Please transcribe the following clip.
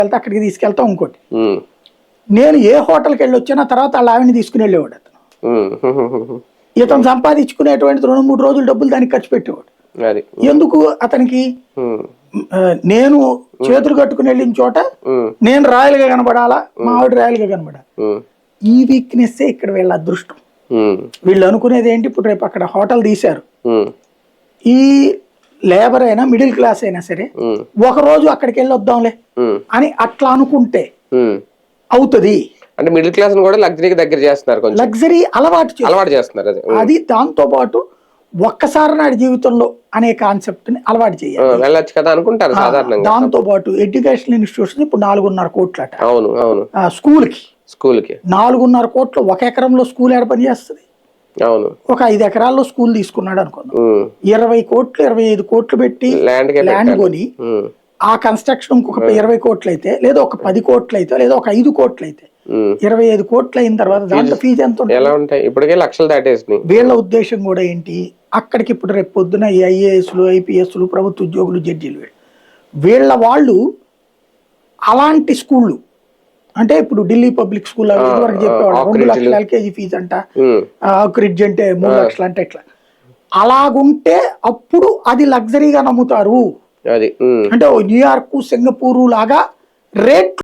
వెళ్తే అక్కడికి తీసుకెళ్తాం ఇంకోటి. ఉమ్, నేను ఏ హోటల్కి వెళ్ళి వచ్చినా తర్వాత వాళ్ళ ఆవిడని తీసుకుని వెళ్ళేవాడు అతను. ఇతను సంపాదించుకునేటువంటి 2-3 రోజులు డబ్బులు దానికి ఖర్చు పెట్టేవాడు. అది ఎందుకు అతనికి ఉమ్, నేను చేతులు కట్టుకుని వెళ్ళిన చోట ఉమ్, నేను రాయల్ గా కనబడాలా, మా ఆవిడ రాయల్ గా కనబడాలి. ఉమ్, ఈ వీక్నెస్ ఇక్కడ వీళ్ళ అదృష్టం. ఉమ్, వీళ్ళు అనుకునేది ఏంటి, ఇప్పుడు రేపు అక్కడ హోటల్ తీశారు, ఉమ్, ఈ లేబర్ అయినా మిడిల్ క్లాస్ అయినా సరే ఉమ్, ఒక రోజు అక్కడికి వెళ్ళి వద్దాంలే ఉమ్, అని అట్లా అనుకుంటే ఉమ్. అవుతుంది. అంటే మిడిల్ క్లాస్ కూడా లగ్జరీకి దగ్గర చేస్తున్నారు, కొంచెం లగ్జరీ అలవాటు అలవాటు చేస్తున్నారు. అది అది దాంతో పాటు ఒక్కసారి నాటి జీవితంలో అనే కాన్సెప్ట్ ని అలవాటు చేయాలి. వెళ్ళొచ్చు కదా అనుకుంటారు సాధారణంగా. దాంతో పాటు ఎడ్యుకేషనల్ ఇన్స్టిట్యూషన్ ఇప్పుడు 4.5 కోట్లు అట. అవును అవును. స్కూల్ కి 4.5 కోట్లు. 1 ఎకరంలో స్కూల్ ఏడ పని చేస్తుంది? అవును. ఒక 5 ఎకరాల్లో స్కూల్ తీసుకున్నాడు అనుకుందాం, ఉమ్, 20 కోట్లు 25 కోట్లు పెట్టి ల్యాండ్ కొని ఉమ్, ఆ కన్స్ట్రక్షన్ ఇంకొక 20 కోట్లు అయితే, లేదా ఒక 10 కోట్లు అయితే, లేదా ఒక 5 కోట్లు అయితే, ఉమ్. 25 కోట్లు అయిన తర్వాత దాంట్లో ఫీజు ఎంత ఉంటుంది? ఎలా ఉంటాయి? ఇప్పటికే లక్షలు దాటేసినాయి. వీళ్ళ ఉద్దేశం కూడా ఏంటి, అక్కడికి ఇప్పుడు రేపు పొద్దున ఈ ఐఏఎస్లు ఐపీఎస్లు ప్రభుత్వ ఉద్యోగులు జడ్జీలు వీళ్ళ వాళ్ళు అలాంటి స్కూళ్ళు, అంటే ఇప్పుడు ఢిల్లీ పబ్లిక్ స్కూల్ వరకు చెప్పేవాళ్ళు 2 లక్షల ఎల్కేజీ ఫీజు అంట, క్రిడ్జ్ అంటే 3 లక్షలు అంటే ఇట్లా. అలాగుంటే అప్పుడు అది లగ్జరీగా నమ్ముతారు. అది అంటే న్యూయార్క్ సింగపూర్ లాగా రేట్